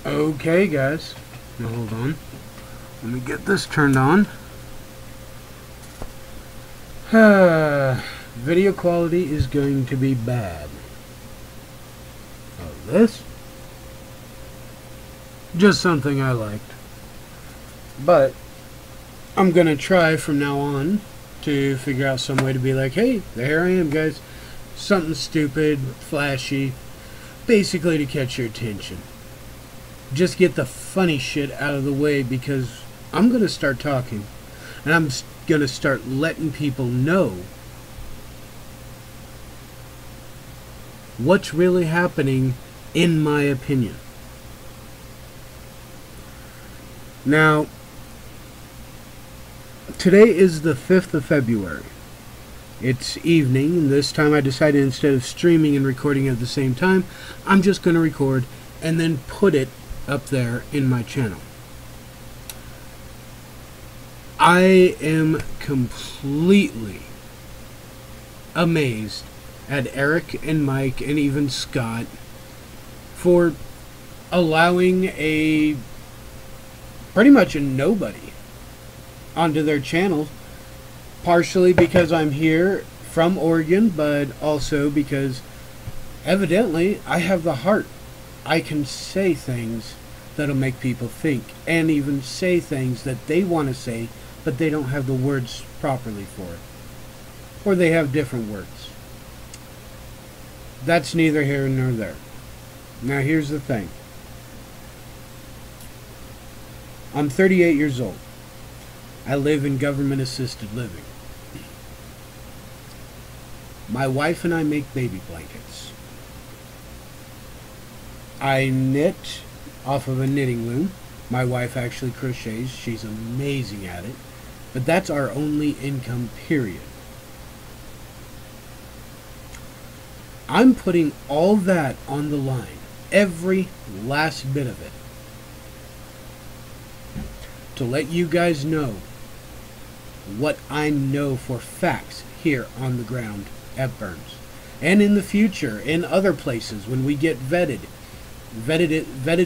Okay, guys. Now hold on. Let me get this turned on. Video quality is going to be bad. Oh, this? Just something I liked. But I'm going to try from now on to figure out some way to be like, hey, there I am, guys. Something stupid, flashy, basically to catch your attention. Just get the funny shit out of the way, because I'm going to start talking. And I'm going to start letting people know what's really happening, in my opinion. Now, today is the 5th of February. It's evening, and this time I decided instead of streaming and recording at the same time, I'm just going to record and then put it up there in my channel. I am completely amazed at Eric and Mike and even Scott for allowing pretty much a nobody onto their channel, partially because I'm here from Oregon, but also because evidently I have the heart. I can say things that'll make people think, and even say things that they want to say, but they don't have the words properly for it, or they have different words. That's neither here nor there. Now here's the thing. I'm 38 years old. I live in government-assisted living. My wife and I make baby blankets. I knit off of a knitting loom. My wife actually crochets. She's amazing at it. But that's our only income, period. I'm putting all that on the line. Every last bit of it. To let you guys know what I know for facts here on the ground at Burns, and in the future in other places when we get vetted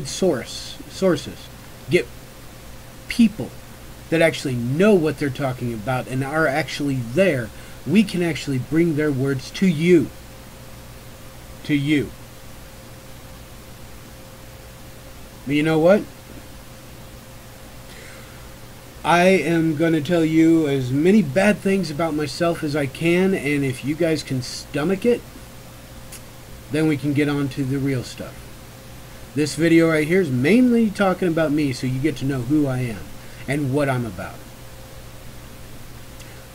sources, get people that actually know what they're talking about and are actually there. We can actually bring their words to you. But you know what? I am going to tell you as many bad things about myself as I can, and if you guys can stomach it, then we can get on to the real stuff. This video right here is mainly talking about me, so you get to know who I am and what I'm about.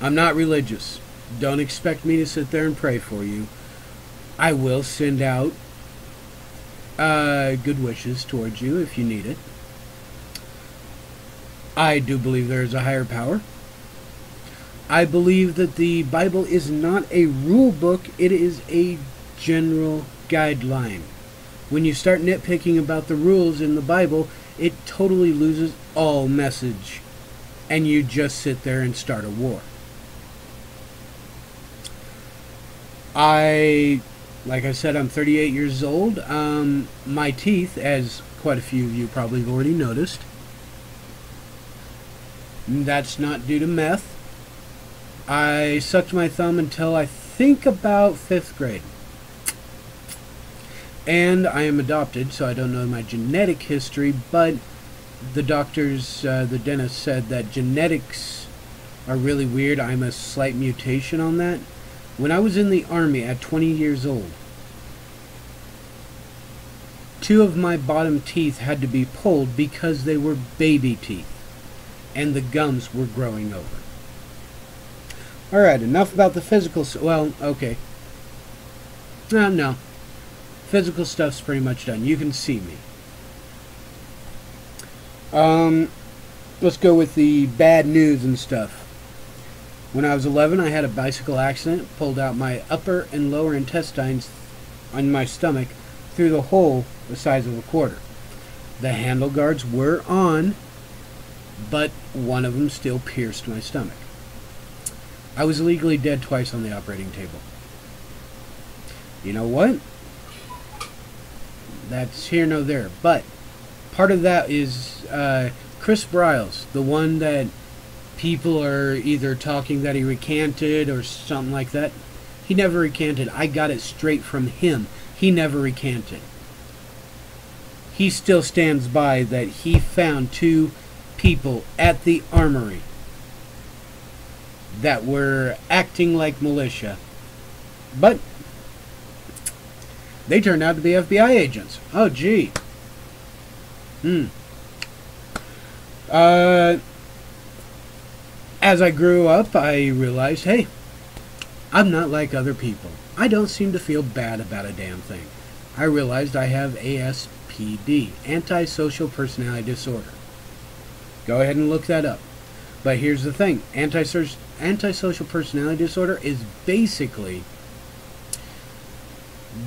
I'm not religious. Don't expect me to sit there and pray for you. I will send out good wishes towards you if you need it. I do believe there is a higher power. I believe that the Bible is not a rule book, it is a general guideline. When you start nitpicking about the rules in the Bible, it totally loses all message, and you just sit there and start a war. Like I said, I'm 38 years old. My teeth, as quite a few of you probably have already noticed, that's not due to meth. I sucked my thumb until I think about 5th grade. And I am adopted, so I don't know my genetic history, but the doctors, the dentist said that genetics are really weird. I'm a slight mutation on that. When I was in the Army at 20 years old, 2 of my bottom teeth had to be pulled because they were baby teeth, and the gums were growing over. Alright, enough about the physical... Well, okay. No. Physical stuff's pretty much done. You can see me. Let's go with the bad news and stuff. When I was 11, I had a bicycle accident, pulled out my upper and lower intestines on my stomach through the hole the size of a quarter. The handle guards were on, but one of them still pierced my stomach. I was legally dead twice on the operating table. You know what? That's here nor there, but part of that is Chris Briles, the one that people are either talking that he recanted or something like that. He never recanted. I got it straight from him. He never recanted. He still stands by that he found 2 people at the armory that were acting like militia. But they turned out to be FBI agents. Oh, gee. As I grew up, I realized, hey, I'm not like other people. I don't seem to feel bad about a damn thing. I realized I have ASPD, Antisocial Personality Disorder. Go ahead and look that up. But here's the thing. Antisocial Personality Disorder is basically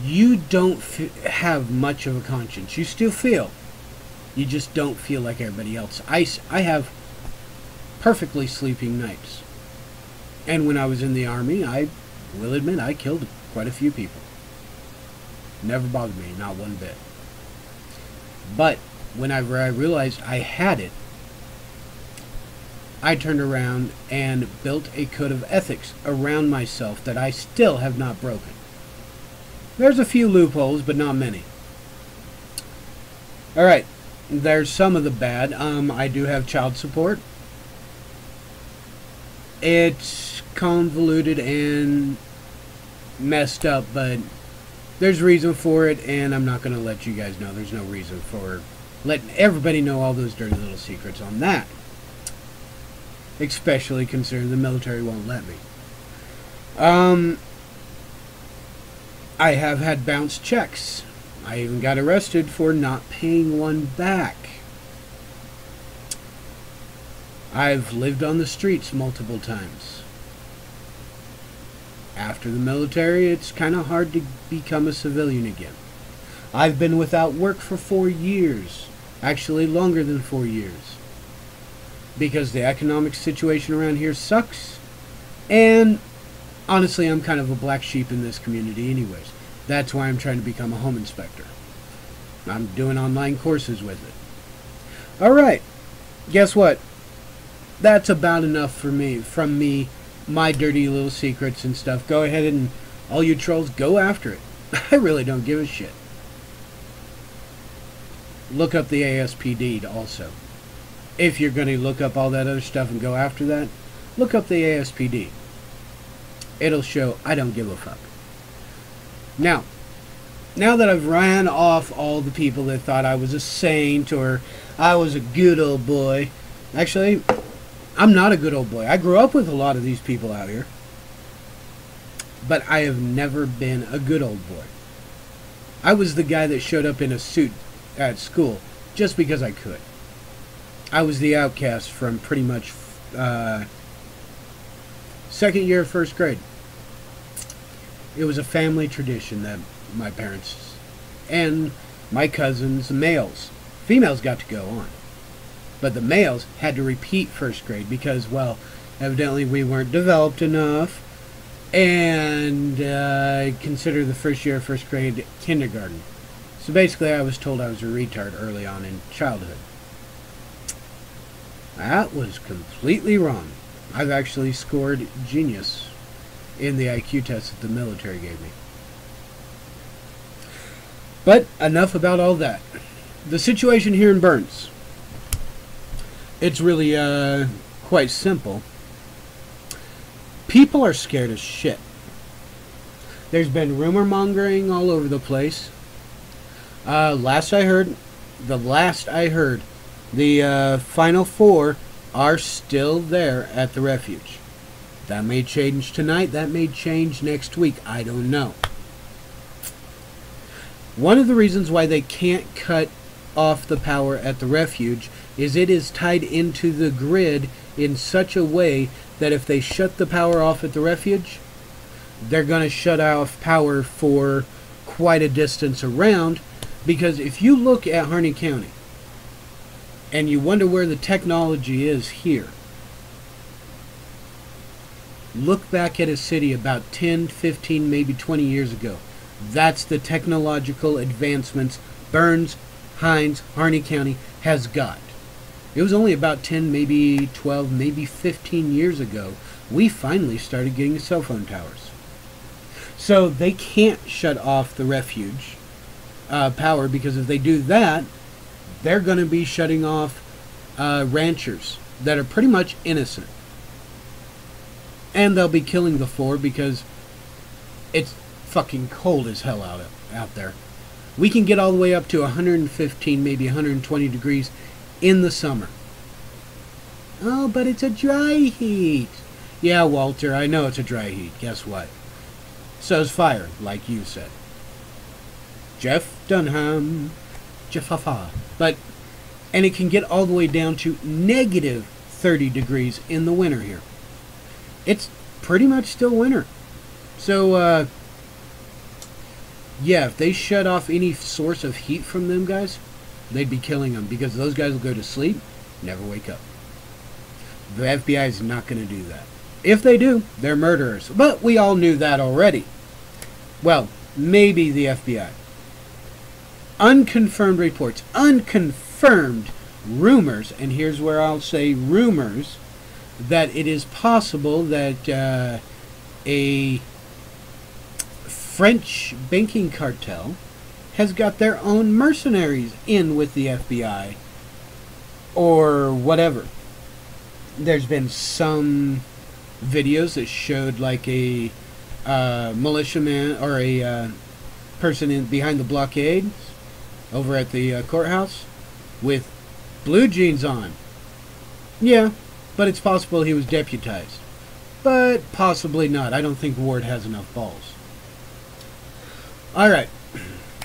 you don't have much of a conscience. You still feel. You just don't feel like everybody else. I have perfectly sleeping nights. And when I was in the Army, I will admit I killed quite a few people. Never bothered me, not one bit. But whenever I realized I had it, I turned around and built a code of ethics around myself that I still have not broken. There's a few loopholes, but not many. Alright, there's some of the bad. I do have child support. It's convoluted and messed up, but there's reason for it, and I'm not going to let you guys know. There's no reason for letting everybody know all those dirty little secrets on that. Especially considering the military won't let me. I have had bounced checks. I even got arrested for not paying one back. I've lived on the streets multiple times. After the military, it's kind of hard to become a civilian again. I've been without work for 4 years. Actually, longer than 4 years. Because the economic situation around here sucks. And honestly, I'm kind of a black sheep in this community anyways. That's why I'm trying to become a home inspector. I'm doing online courses with it. Alright. Guess what? That's about enough for me, from me, my dirty little secrets and stuff. Go ahead and, all you trolls, go after it. I really don't give a shit. Look up the ASPD also. If you're going to look up all that other stuff and go after that, look up the ASPD. It'll show I don't give a fuck. Now that I've ran off all the people that thought I was a saint or I was a good old boy, actually, I'm not a good old boy. I grew up with a lot of these people out here. But I have never been a good old boy. I was the guy that showed up in a suit at school just because I could. I was the outcast from pretty much second year of first grade. It was a family tradition that my parents and my cousins, males, females got to go on. But the males had to repeat first grade because, well, evidently we weren't developed enough and consider the first year of first grade kindergarten. So basically I was told I was a retard early on in childhood. That was completely wrong. I've actually scored genius in the IQ test that the military gave me. But enough about all that. The situation here in Burns. It's really quite simple. People are scared as shit. There's been rumor mongering all over the place. The last I heard, the final 4 are still there at the refuge. That may change tonight. That may change next week. I don't know. One of the reasons why they can't cut off the power at the refuge is it is tied into the grid in such a way that if they shut the power off at the refuge, they're going to shut off power for quite a distance around. Because if you look at Harney County and you wonder where the technology is here, look back at a city about 10, 15, maybe 20 years ago. That's the technological advancements Burns Hines, Harney County has got. It was only about 10, maybe 12, maybe 15 years ago we finally started getting cell phone towers. So they can't shut off the refuge power, because if they do that, they're going to be shutting off ranchers that are pretty much innocent. And they'll be killing the 4 because it's fucking cold as hell out there. We can get all the way up to 115, maybe 120 degrees in the summer. Oh, but it's a dry heat. Yeah, Walter, I know it's a dry heat. Guess what? So's fire, like you said. Jeff Dunham. Jeffafa. And it can get all the way down to negative 30 degrees in the winter here. It's pretty much still winter. So, yeah, if they shut off any source of heat from them guys, they'd be killing them, because those guys will go to sleep, never wake up. The FBI is not going to do that. If they do, they're murderers. But we all knew that already. Well, maybe the FBI. Unconfirmed reports, unconfirmed rumors, and here's where I'll say rumors, that it is possible that a French banking cartel has got their own mercenaries in with the FBI or whatever. There's been some videos that showed like a militiaman or a person behind the blockade over at the courthouse with blue jeans on. Yeah, but it's possible he was deputized. But possibly not. I don't think Ward has enough balls. Alright.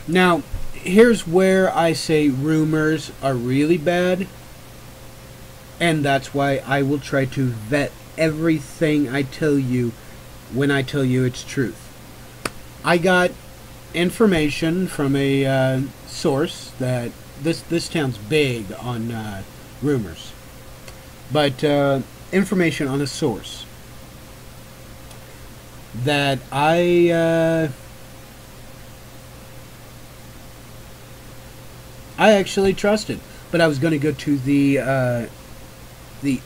Now, here's where I say rumors are really bad. And that's why I will try to vet everything I tell you when I tell you it's truth. I got information from a source that this town's big on rumors. But information on a source that I actually trusted, but I was going to go to the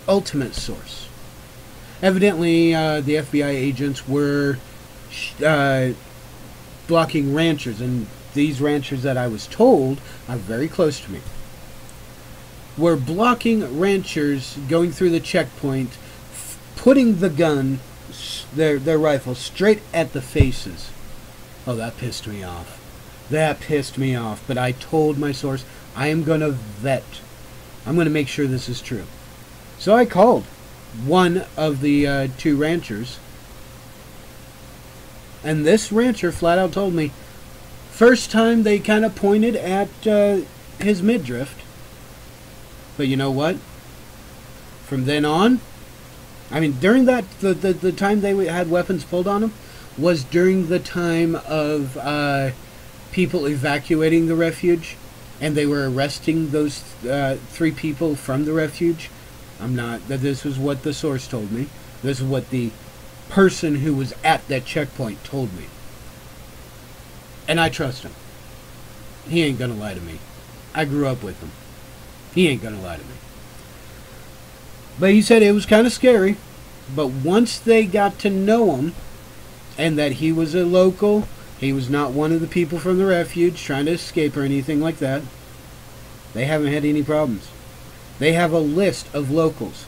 ultimate source. Evidently, the FBI agents were blocking ranchers, and these ranchers that I was told are very close to me. Were blocking ranchers going through the checkpoint, putting the gun, their rifle, straight at the faces. Oh, that pissed me off. That pissed me off. But I told my source, I am going to vet. I'm going to make sure this is true. So I called one of the 2 ranchers. And this rancher flat out told me, first time they kind of pointed at his midriff. But you know what? From then on, I mean, during that, the time they had weapons pulled on them was during the time of people evacuating the refuge, and they were arresting those 3 people from the refuge. This was what the source told me. This is what the person who was at that checkpoint told me. And I trust him. He ain't gonna lie to me. I grew up with him. He ain't gonna lie to me. But he said it was kind of scary. But once they got to know him, and that he was a local, he was not one of the people from the refuge trying to escape or anything like that, they haven't had any problems. They have a list of locals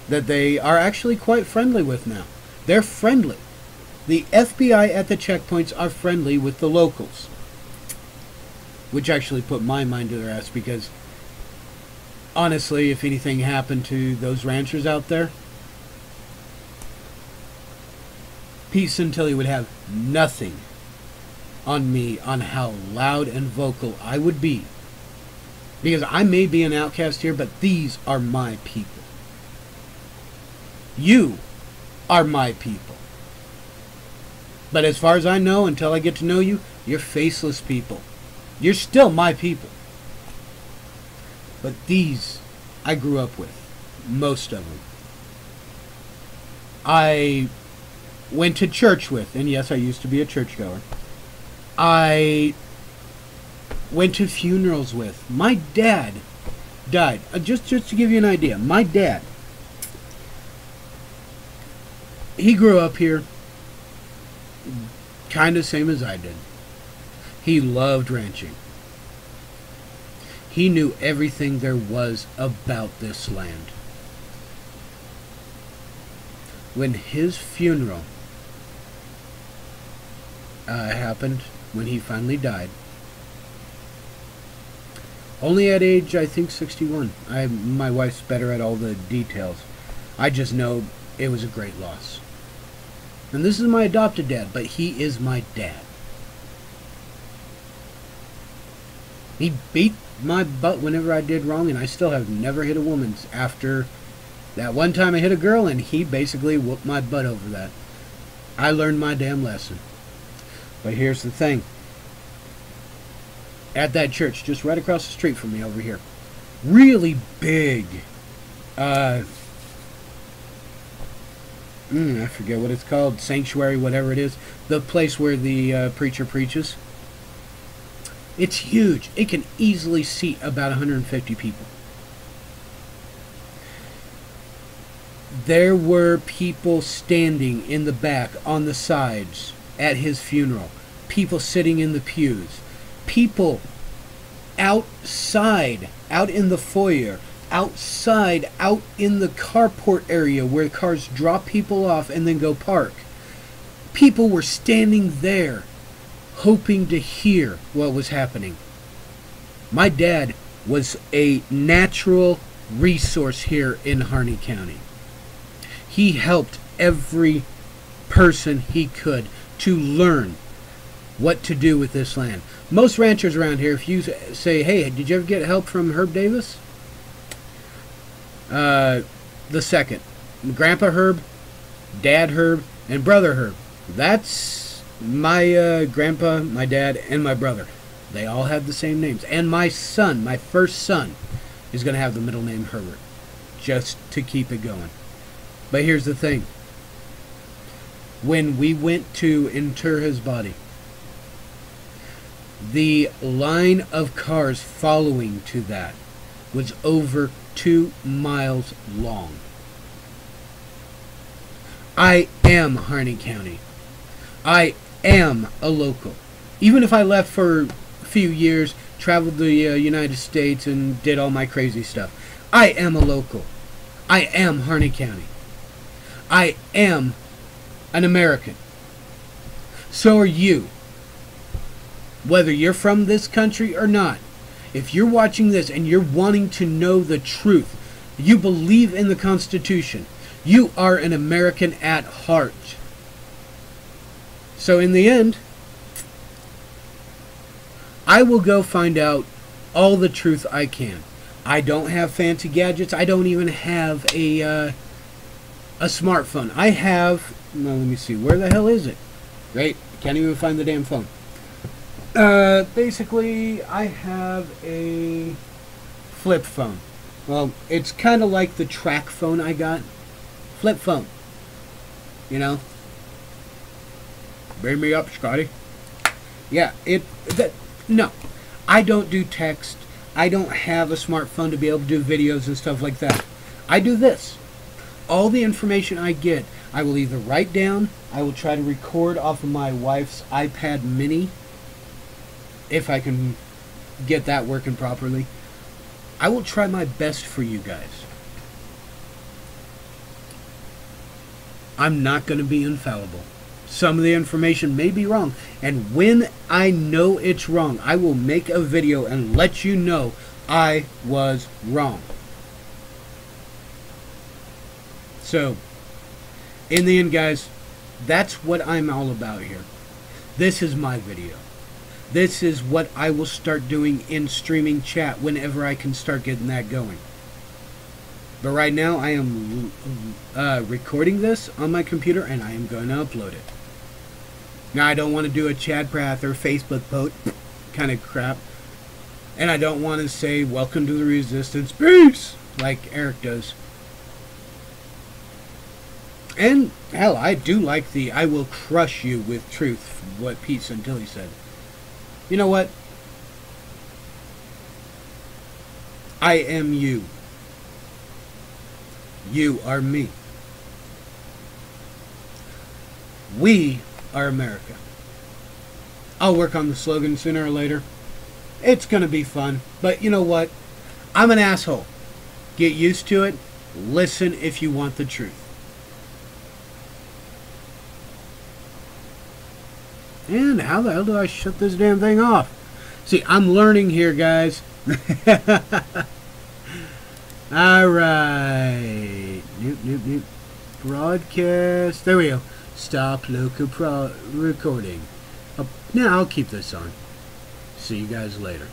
that they are actually quite friendly with now. They're friendly. The FBI at the checkpoints are friendly with the locals. Which actually put my mind to their ass, because honestly, if anything happened to those ranchers out there, peace until he would have nothing on me on how loud and vocal I would be. Because I may be an outcast here, but these are my people. You are my people. But as far as I know, until I get to know you, you're faceless people. You're still my people. But these, I grew up with. Most of them. I went to church with, and yes, I used to be a churchgoer. I went to funerals with. My dad died. Just to give you an idea, my dad, he grew up here kind of same as I did. He loved ranching. He knew everything there was about this land. When his funeral happened, when he finally died, only at age, I think, 61. My wife's better at all the details. I just know it was a great loss. And this is my adopted dad, but he is my dad. He beat my butt whenever I did wrong, and I still have never hit a woman after that one time I hit a girl, and he basically whooped my butt over that. I learned my damn lesson. But here's the thing. At that church, just right across the street from me over here, really big, I forget what it's called, sanctuary, whatever it is, the place where the preacher preaches. It's huge. It can easily seat about 150 people. There were people standing in the back, on the sides, at his funeral. People sitting in the pews. People outside, out in the foyer. Outside, out in the carport area where cars drop people off and then go park. People were standing there, hoping to hear what was happening. My dad was a natural resource here in Harney County. He helped every person he could to learn what to do with this land. Most ranchers around here, if you say, hey, did you ever get help from Herb Davis? The second. Grandpa Herb, Dad Herb, and Brother Herb. That's my grandpa, my dad, and my brother. They all have the same names. And my son, my first son, is going to have the middle name Herbert. Just to keep it going. But here's the thing. When we went to inter his body, the line of cars following to that was over 2 miles long. I am Harney County. I am a local. Even if I left for a few years, traveled the United States and did all my crazy stuff, I am a local. I am Harney County. I am an American. So are you. Whether you're from this country or not, if you're watching this and you're wanting to know the truth, you believe in the Constitution, you are an American at heart. So in the end, I will go find out all the truth I can. I don't have fancy gadgets. I don't even have a smartphone. I have, no, let me see, where the hell is it? Right? Can't even find the damn phone. Basically, I have a flip phone. Well, it's kind of like the track phone I got. Flip phone. You know? Bring me up, Scotty. Yeah, no. I don't do text. I don't have a smartphone to be able to do videos and stuff like that. I do this. All the information I get, I will either write down, I will try to record off of my wife's iPad mini, if I can get that working properly. I will try my best for you guys. I'm not going to be infallible. Some of the information may be wrong, and when I know it's wrong, I will make a video and let you know I was wrong. So, in the end, guys, that's what I'm all about here. This is my video. This is what I will start doing in streaming chat whenever I can start getting that going. But right now, I am recording this on my computer, and I am going to upload it. Now, I don't want to do a Chad Pratt or Facebook post kind of crap. And I don't want to say, welcome to the resistance, peace, like Eric does. And, hell, I do like the I will crush you with truth, what Pete Santilli said. You know what? I am you. You are me. We are America. I'll work on the slogan sooner or later. It's going to be fun. But you know what? I'm an asshole. Get used to it. Listen if you want the truth. And how the hell do I shut this damn thing off? See, I'm learning here, guys. Alright. Nope. Broadcast. There we go. Stop local recording. Now I'll keep this on. See you guys later.